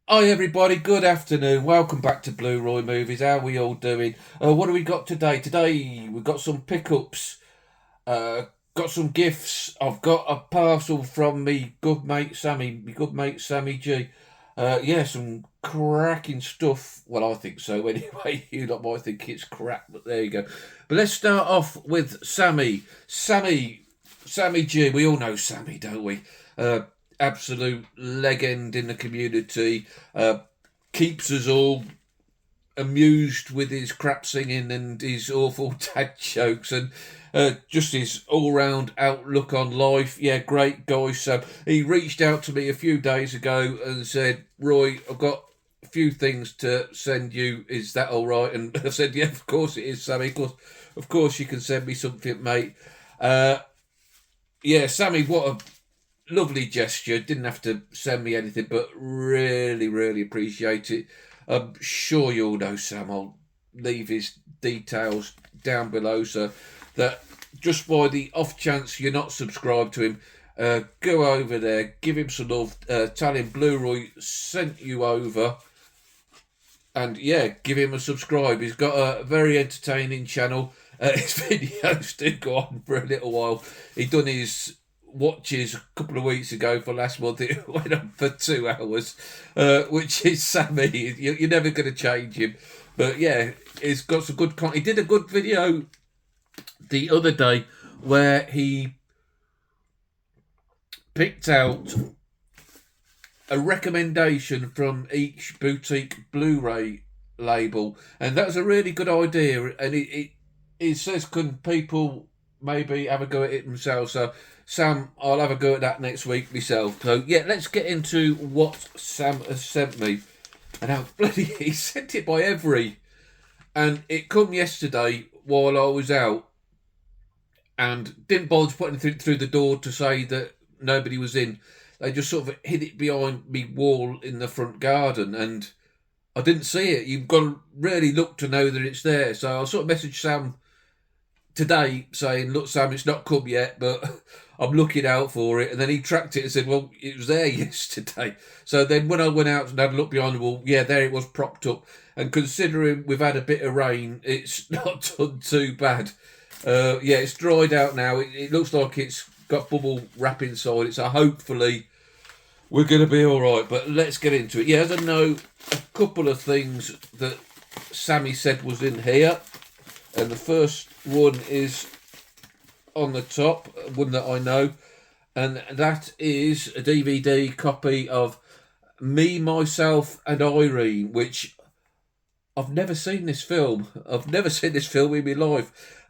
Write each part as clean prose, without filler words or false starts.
Hi everybody, good afternoon. Welcome back to Blu-Roy Movies. How are we all doing? What do we got today? Today we've got some pickups, got some gifts. I've got a parcel from me good mate Sammy, my good mate Sammy G. Yeah, some cracking stuff. Well, I think so anyway. You lot might think it's crap, but there you go. But let's start off with Sammy. Sammy G. We all know Sammy, don't we? Uh, Absolute legend in the community. Keeps us all amused with his crap singing and his awful dad jokes and just his all-round outlook on life. Yeah, great guy. So he reached out to me a few days ago and said, Roy, I've got a few things to send you. Is that all right? And I said, yeah, of course it is, Sammy. Of course you can send me something, mate. Uh, yeah, Sammy, what a lovely gesture. Didn't have to send me anything, but really, really appreciate it. I'm sure you all know Sam. I'll leave his details down below so that just by the off chance you're not subscribed to him, go over there, give him some love, tell him Blu-Roy sent you over, and yeah, give him a subscribe. He's got a very entertaining channel. His videos do go on for a little while. He done his watches a couple of weeks ago for last month. It went on for 2 hours, which is Sammy. You're never going to change him. But yeah, he's got some good content. He did a good video the other day where he picked out a recommendation from each boutique Blu-ray label, and that's a really good idea. And it says, can people maybe have a go at it themselves? So Sam, I'll have a go at that next week myself. So yeah, let's get into what Sam has sent me. And how bloody he sent it by every, and it come yesterday while I was out, and didn't bother to put anything through the door to say that nobody was in. They just sort of hid it behind me wall in the front garden, and I didn't see it. You've got to really look to know that it's there. So I sort of messaged Sam today saying, look, Sam, it's not come yet, but I'm looking out for it. And then he tracked it and said, well, it was there yesterday. So then when I went out and had a look behind the wall, yeah, there it was propped up. And considering we've had a bit of rain, it's not done too bad. Yeah, it's dried out now. It looks like it's got bubble wrap inside it. So hopefully we're going to be all right. But let's get into it. Yeah, as I know, a couple of things that Sammy said was in here. And the first one is on the top, one that I know, and that is a DVD copy of Me, Myself and Irene, which I've never seen this film. I've never seen this film in my life.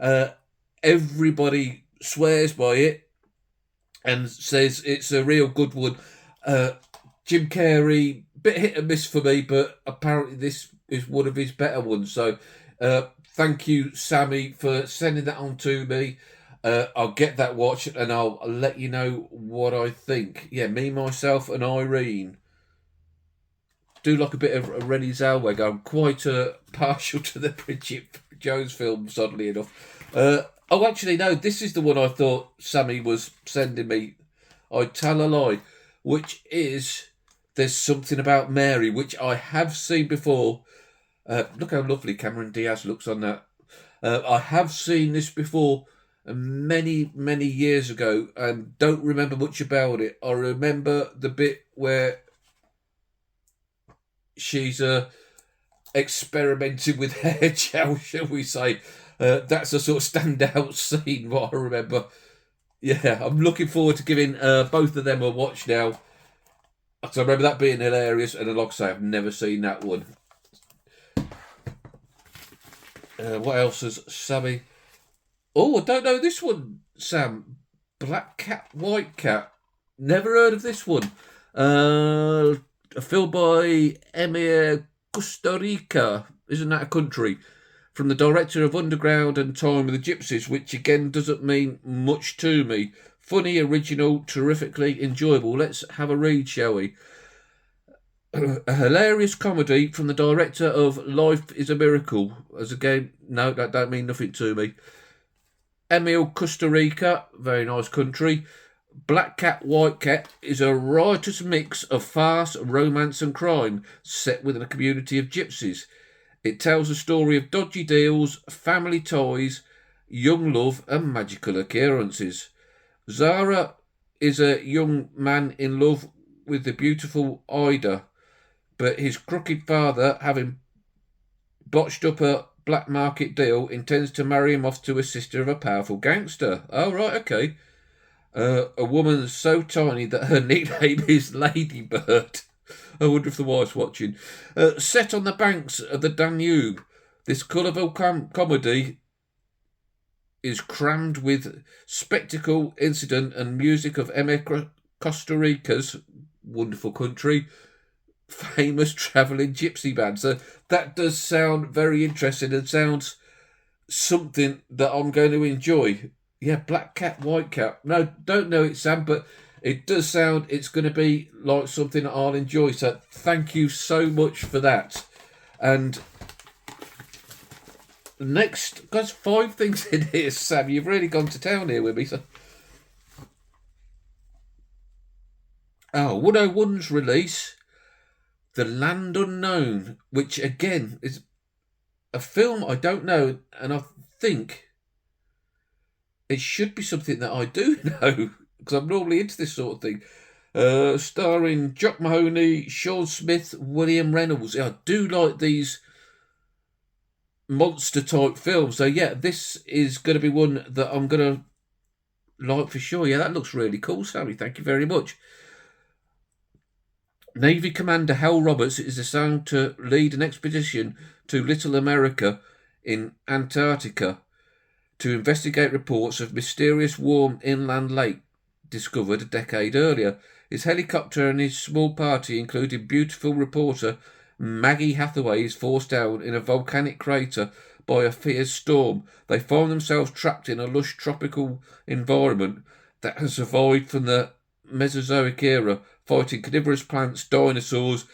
Everybody swears by it and says it's a real good one. Jim Carrey, bit hit and miss for me, but apparently this is one of his better ones. So thank you, Sammy, for sending that on to me. I'll get that watch and I'll let you know what I think. Yeah, Me, Myself and Irene. Do like a bit of a Rennie Zellweger. I'm quite partial to the Bridget Jones films, oddly enough. Actually, no, this is the one I thought Sammy was sending me. I tell a lie, which is There's Something About Mary, which I have seen before. Look how lovely Cameron Diaz looks on that. I have seen this before many, many years ago and don't remember much about it. I remember the bit where she's experimenting with hair gel, shall we say. That's a sort of standout scene, what I remember. Yeah, I'm looking forward to giving both of them a watch now. So I remember that being hilarious, and like I say, I've never seen that one. What else has Sammy? Oh, I don't know this one, Sam. Black Cat, White Cat. Never heard of this one. A film by Emir Costa Rica. Isn't that a country? From the director of Underground and Time of the Gypsies, which again doesn't mean much to me. Funny, original, terrifically enjoyable. Let's have a read, shall we? A hilarious comedy from the director of Life is a Miracle. As again, no, that don't mean nothing to me. Emil, Costa Rica, very nice country. Black Cat, White Cat is a riotous mix of farce, romance, and crime set within a community of gypsies. It tells a story of dodgy deals, family ties, young love, and magical occurrences. Zara is a young man in love with the beautiful Ida, but his crooked father, having botched up a black market deal, intends to marry him off to a sister of a powerful gangster. Oh, right, okay. A woman so tiny that her nickname is Ladybird. I wonder if the wife's watching. Set on the banks of the Danube, this colourful comedy is crammed with spectacle, incident, and music of Costa Rica's wonderful country, famous travelling gypsy band. So that does sound very interesting and sounds something that I'm going to enjoy. Yeah, Black Cat, White Cat. No, don't know it, Sam, but it does sound it's going to be like something that I'll enjoy. So thank you so much for that. And next, there's 5 things in here, Sam. You've really gone to town here with me. So. Oh, 101's release, The Land Unknown, which again is a film I don't know, and I think it should be something that I do know, because I'm normally into this sort of thing. Starring Jock Mahoney, Sean Smith, William Reynolds. Yeah, I do like these monster type films. So yeah, this is going to be one that I'm going to like for sure. Yeah, that looks really cool, Sammy. Thank you very much. Navy Commander Hal Roberts is assigned to lead an expedition to Little America in Antarctica to investigate reports of mysterious warm inland lake discovered a decade earlier. His helicopter and his small party, including beautiful reporter Maggie Hathaway, is forced down in a volcanic crater by a fierce storm. They find themselves trapped in a lush tropical environment that has survived from the Mesozoic era, fighting carnivorous plants, dinosaurs,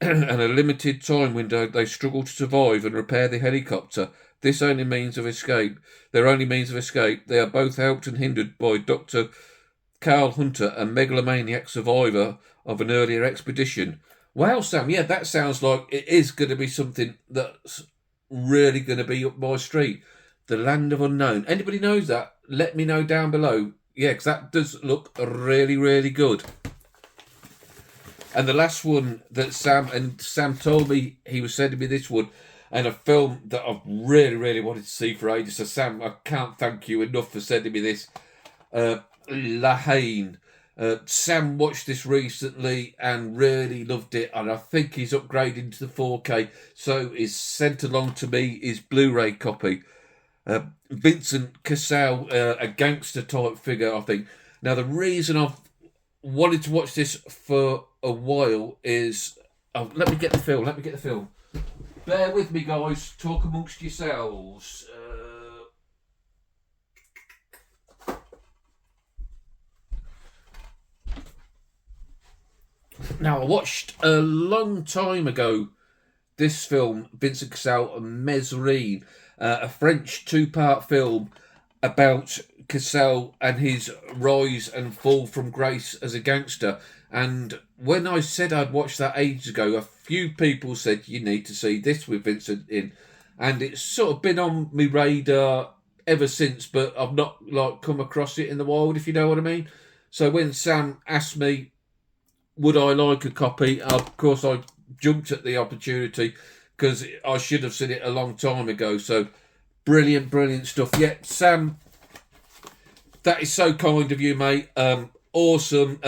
and a limited time window. They struggle to survive and repair the helicopter. This only means of escape. Their only means of escape. They are both helped and hindered by Dr. Carl Hunter, a megalomaniac survivor of an earlier expedition. Wow, Sam, yeah, that sounds like it is going to be something that's really going to be up my street. The Land of Unknown. Anybody knows that? Let me know down below. Yeah, because that does look really, really good. And the last one that Sam told me he was sending me this one, and a film that I've really, really wanted to see for ages. So Sam, I can't thank you enough for sending me this. Caine. Sam watched this recently and really loved it, and I think he's upgrading to the 4K, so he's sent along to me his Blu-Ray copy. Vincent Cassel, a gangster type figure, I think. Now, the reason I've wanted to watch this for a while is... Oh, let me get the film. Bear with me, guys. Talk amongst yourselves. Now, I watched a long time ago this film, Vincent Cassel, Myself Irene, a French 2-part film about Cassel and his rise and fall from grace as a gangster. And when I said I'd watched that ages ago, a few people said you need to see this with Vincent in, and it's sort of been on my radar ever since, but I've not come across it in the wild, if you know what I mean. So when Sam asked me would I like a copy, of course I jumped at the opportunity because I should have seen it a long time ago. So brilliant stuff. Yeah, Sam, that is so kind of you, mate. Awesome.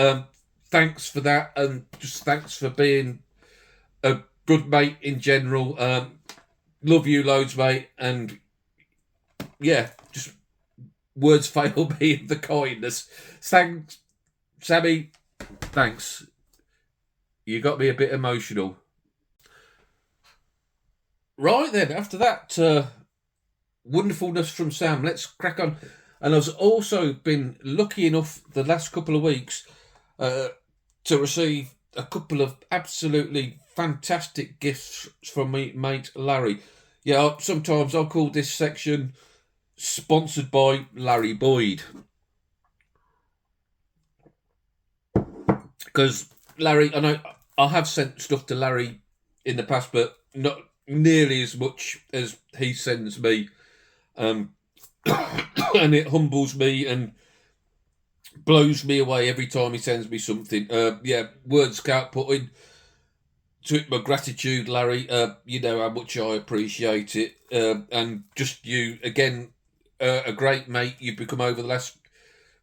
Thanks for that, and just thanks for being a good mate in general. Love you loads, mate, and yeah, just words fail me of the kindness. Thanks, Sammy. Thanks. You got me a bit emotional. Right then, after that wonderfulness from Sam, let's crack on. And I've also been lucky enough the last couple of weeks to receive a couple of absolutely fantastic gifts from me mate Larry. Yeah, sometimes I'll call this section sponsored by Larry Boyd. Because Larry, I know I have sent stuff to Larry in the past, but not nearly as much as he sends me. And it humbles me and blows me away every time he sends me something. Yeah, words can't put in to it my gratitude, Larry. You know how much I appreciate it. And just you, again, a great mate you've become over the last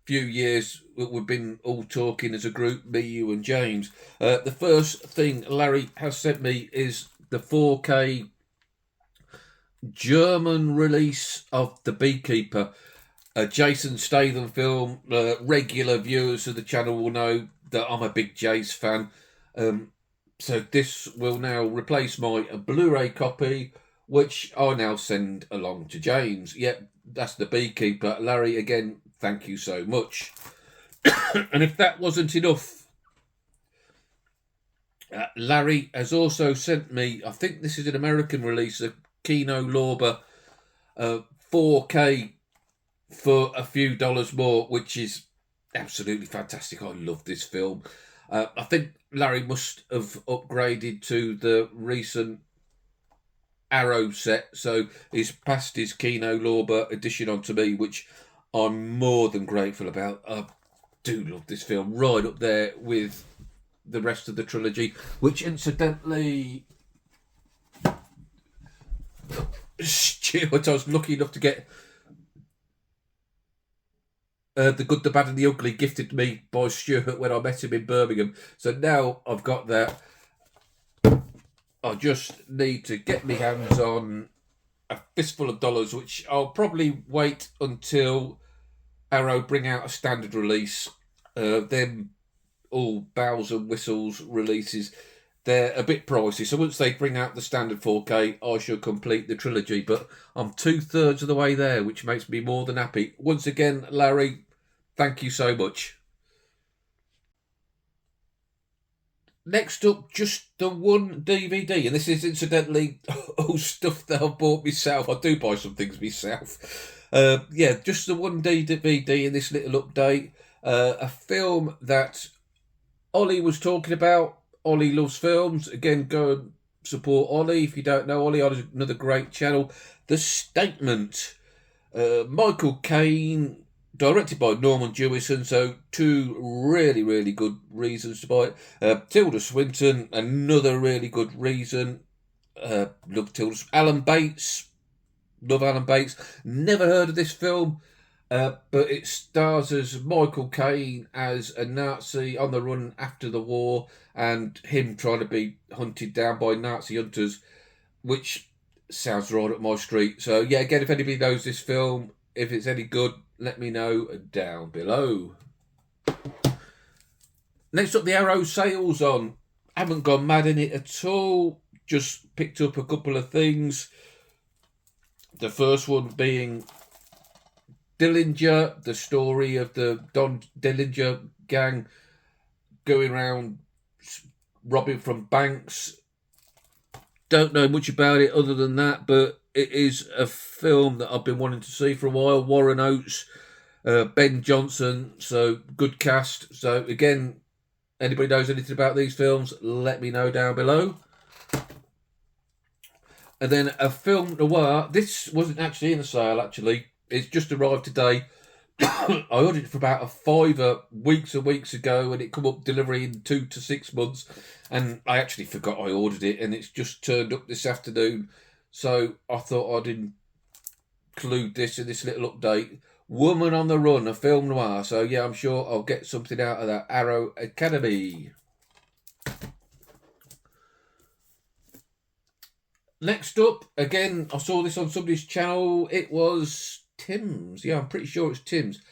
few years. We've been all talking as a group, me, you and James. The first thing Larry has sent me is the 4K German release of The Beekeeper, a Jason Statham film. Regular viewers of the channel will know that I'm a big Jace fan. So this will now replace my Blu-ray copy, which I now send along to James. Yep, that's The Beekeeper. Larry, again, thank you so much. And if that wasn't enough, Larry has also sent me, I think this is an American release, a Kino Lorber 4K for a few dollars more, which is absolutely fantastic. I love this film. I think Larry must have upgraded to the recent Arrow set, so he's passed his Kino Lorber edition on to me, which I'm more than grateful about. I do love this film, right up there with the rest of the trilogy, which incidentally, Stuart, I was lucky enough to get The Good, the Bad and the Ugly gifted to me by Stuart when I met him in Birmingham. So now I've got that. I just need to get my hands on a fistful of dollars, which I'll probably wait until Arrow bring out a standard release. Them all bells and whistles releases, they're a bit pricey. So once they bring out the standard 4K, I shall complete the trilogy. But I'm 2/3 of the way there, which makes me more than happy. Once again, Larry, thank you so much. Next up, just the one DVD, and this is incidentally all stuff that I've bought myself. I do buy some things myself. Yeah, just the one DVD in this little update. A film that Ollie was talking about. Ollie loves films. Again, go and support Ollie. If you don't know Ollie, Ollie's another great channel. The Statement. Michael Caine, directed by Norman Jewison, so two really, really good reasons to buy it. Tilda Swinton, another really good reason. Love Tilda. Alan Bates, love Alan Bates. Never heard of this film, but it stars as Michael Caine as a Nazi on the run after the war, and him trying to be hunted down by Nazi hunters, which sounds right up my street. So yeah, again, if anybody knows this film, if it's any good, let me know down below. Next up, the Arrow sales on. Haven't gone mad in it at all. Just picked up a couple of things. The first one being Dillinger, the story of the Don Dillinger gang going around robbing from banks. Don't know much about it other than that, but it is a film that I've been wanting to see for a while. Warren Oates, Ben Johnson, so good cast. So again, anybody knows anything about these films, let me know down below. And then a film noir. This wasn't actually in the sale, actually. It's just arrived today. I ordered it for about a £5 weeks and weeks ago, and it come up delivery in 2 to 6 months. And I actually forgot I ordered it, and it's just turned up this afternoon. So I thought I'd include this in this little update. Woman on the Run, a film noir. So yeah, I'm sure I'll get something out of that. Arrow Academy. Next up, again, I saw this on somebody's channel. It was Tim's. Yeah, I'm pretty sure it's Tim's.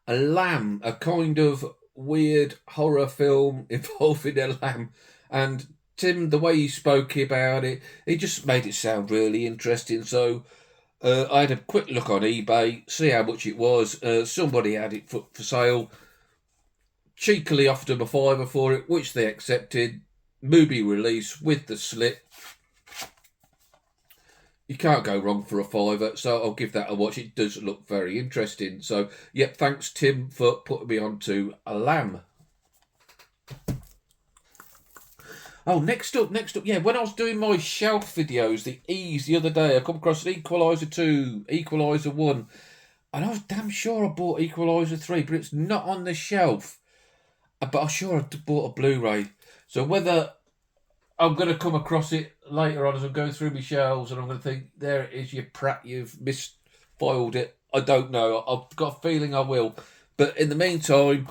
A Lamb, a kind of weird horror film involving a lamb. And Tim, the way he spoke about it, he just made it sound really interesting. So I had a quick look on eBay, see how much it was. Somebody had it for sale. Cheekily offered them a £5 for it, which they accepted. Movie release with the slip. You can't go wrong for a £5, so I'll give that a watch. It does look very interesting. So, yep, thanks, Tim, for putting me on to A Lamb. Oh, next up, yeah, when I was doing my shelf videos, the other day, I come across an Equalizer 2, Equalizer 1, and I was damn sure I bought Equalizer 3, but it's not on the shelf. But I'm sure I bought a Blu-ray. So whether I'm going to come across it later on as I'm going through my shelves and I'm going to think, there it is, you prat, you've misfiled it. I don't know. I've got a feeling I will. But in the meantime,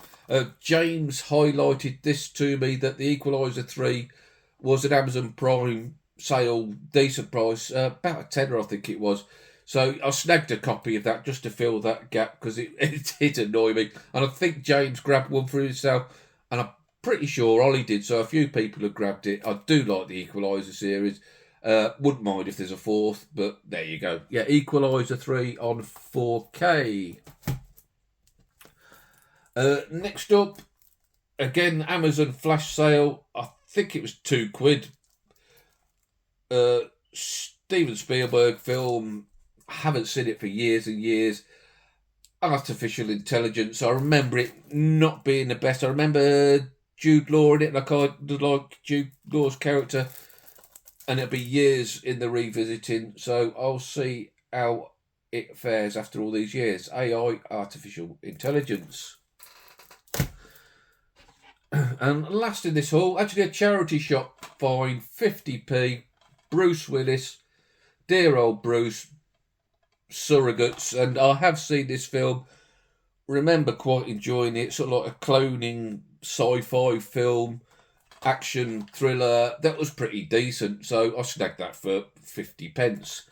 James highlighted this to me, that the Equalizer 3 was an Amazon Prime sale, decent price, about a tenner I think it was. So I snagged a copy of that just to fill that gap, because it did annoy me. And I think James grabbed one for himself, and I'm pretty sure Ollie did, so a few people have grabbed it. I do like the Equalizer series. Wouldn't mind if there's a fourth, but there you go. Yeah, Equalizer 3 on 4K. Next up, again, Amazon flash sale. I think it was £2. Steven Spielberg film. I haven't seen it for years and years. Artificial intelligence. I remember it not being the best. I remember Jude Law in it, and I kind of like Jude Law's character. And it'll be years in the revisiting. So I'll see how it fares after all these years. AI, artificial intelligence. And last in this haul, actually a charity shop fine, 50p, Bruce Willis, dear old Bruce, Surrogates, and I have seen this film, remember quite enjoying it, sort of like a cloning sci-fi film, action thriller, that was pretty decent, so I snagged that for 50p.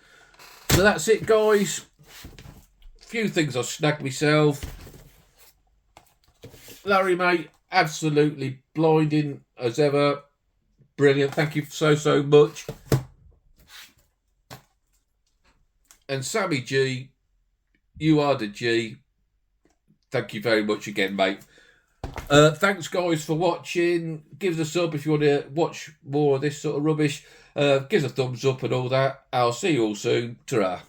So that's it, guys. Few things I snagged myself. Larry, mate, absolutely blinding as ever. Brilliant. Thank you so much. And Sammy G, you are the G. Thank you very much again, mate. Thanks, guys, for watching. Give us a sub if you want to watch more of this sort of rubbish. Give us a thumbs up and all that. I'll see you all soon. Ta-ra.